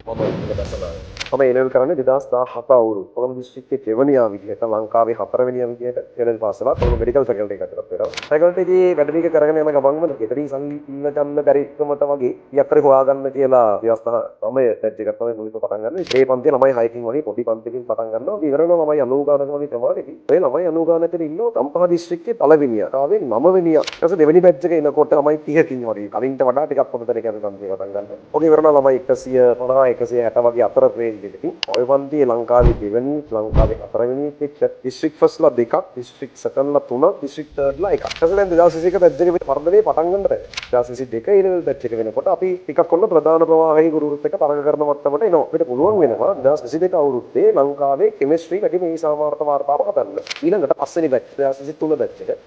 මම එලෙවල් කරන්නේ 2017 අවුරුදු. කොළඹ දිස්ත්‍රික්කයේ දෙවනියා විදිහට ලංකාවේ හතරවෙනියා විදිහට එලෙවල් පාස් කරලා කොළඹ මෙඩිකල් ෆැකල්ටි එකකට වෙනවා. ෆැකල්ටි එකේ වැඩ ටික කරගෙන යන ගමන්ම ගෙදරින් සල්ලි ඉන්න ගන්න බැරි කමට වගේ යක්කරේ හොයාගන්න කියලා 2009 බැච් එකක් තමයි මුලින්ම පටන් ගන්න. මේ පන්තියේ ළමයි 6කින් වගේ පොඩි පන්තියකින් පටන් ගන්නවා. ඉවරනවා ළමයි 90 ගානක වගේ තමයි. ඒ ළමයි 90 ගානකට ඉන්නවා ගම්පහ දිස්ත්‍රික්කයේ පළවෙනියා. ආවේ 9වෙනියා. ඊට පස්සේ දෙවෙනි බැච් එකේ එනකොට ළමයි 30කින් වගේ. කලින්ට වඩා ටිකක් හොඳට කරන පන්තිය පටන් ගන්නවා. ඔගේ ඉවරනවා ළමයි 150 160 වගේ අතර රේන්ජ් එකකින්. ඔය පන්තියේ ලංකාවේ දෙවෙනි, ලංකාවේ හතරවෙනි ඩිස්ට්‍රික්ට් ෆස්ට්ලා දෙකක්, ඩිස්ට්‍රික්ට් සෙකන්ඩ්ලා තුනක්, ඩිස්ට්‍රික්ට් තර්ඩ්ලා එකක්. ඊට පස්සේ දැන් 2021 බැච් එකේ වර්ධනය පටන් ගන්න බෑ. 2022 ඒ ලෙවල් බැච් එක වෙනකොට අපි ටිකක් ඔන්න ප්‍රධාන ප්‍රවාහයේ ගුරුවරුත් එක්ක තරඟ කරන මට්ටමට එනවා. අපිට පුළුවන් වෙනවා 2022 අවුරුද්දේ ලංකාවේ කෙමිස්ට්‍රි වැඩි මේ සාමාර්ථ වාර්තාව හදන්න. ඊළඟට පස්වෙනි බැච් 2023 බැච් එක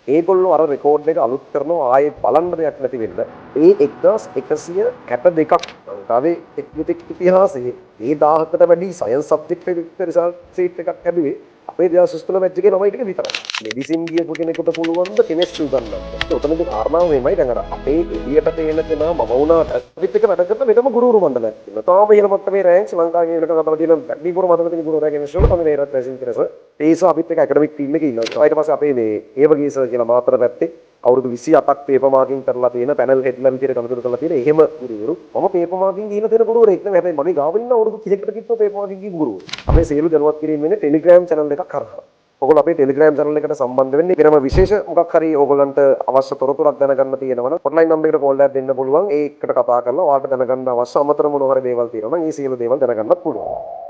ඒගොල්ලෝ අර රෙකෝඩ් එක අලුත් කරනවා ආයේ බලන්න දෙයක් නැති වෙන්න. ඒ 1162ක් ලංකාවේ ටෙක්නිකල් ඉතිහාසයේ ඒ 17ට වැඩි සයන්ස් සබ්ජෙක්ට් එකක රිසල්ට් සීට් එකක් ලැබුවේ අපේ 2023 බැච් එකේ ළමයි ටික විතරයි. මෙඩිසින් ගියපු කෙනෙකුට පුළුවන් ද කෙමිස්ට්‍රි උගන්වන්න. උතනදී කාරණාව මෙහෙමයි දැන් අර අපේ එළියට තේන දෙනා මම වුණාට අපිත් එක්ක වැඩ කරන වෙනම ගුරුවරු මණ්ඩලයක් තියෙනවා. තාම ඉහළ මට්ටමේ රෑන්ක්ස් ලංකාවේ ඉහළට ගතලා තියෙන වැඩිපුර මතක තියෙන ගුරුවරයා කෙමිස්ට්‍රි වල තමයි මේ රට රැසින් කරස. ඒ නිසා අපිත් එක්ක ඇකඩමික් ටීම් එකේ ඉන්නවා. ඊට පස්සේ අපේ මේ ඒවගේ සර් කියලා මාතර පැත්තේ අවුරුදු 28ක් පේපර් මාකින් කරලා තියෙන පැනල් හෙඩ්ලා විදියට කමතුරු කරලා තියෙන එහෙම ගුරුවරු මම පේපර් මාකින් ගිහින් තියෙන ගුරුවරයෙක් නෙමෙයි හැබැයි මගේ ගාව ඉන්න අවුරුදු 30කට කිව්ව පේපර් මාකින් ගිහින් ගුරුවරු අපේ සියලු දැනුවත් කිරීම වෙන්නේ ටෙලිග්‍රෑම් channel එකක් කරා. ඔයගොල්ලෝ අපේ ටෙලිග්‍රෑම් channel එකට සම්බන්ධ වෙන්නේ වෙනම විශේෂ මොකක් හරි ඕගොල්ලන්ට අවශ්‍ය තොරතුරක් දැනගන්න තියෙනවා නම් හොට්ලයින් නම්බර් එකට කෝල් එකක් දෙන්න පුළුවන් ඒකට කතා කරලා ඔයාලට දැනගන්න අවශ්‍ය අමතර මොනවා හරි දේවල් තියෙනවා නම් ඒ සියලු දේවල් දැනගන්නත් පුළුවන්.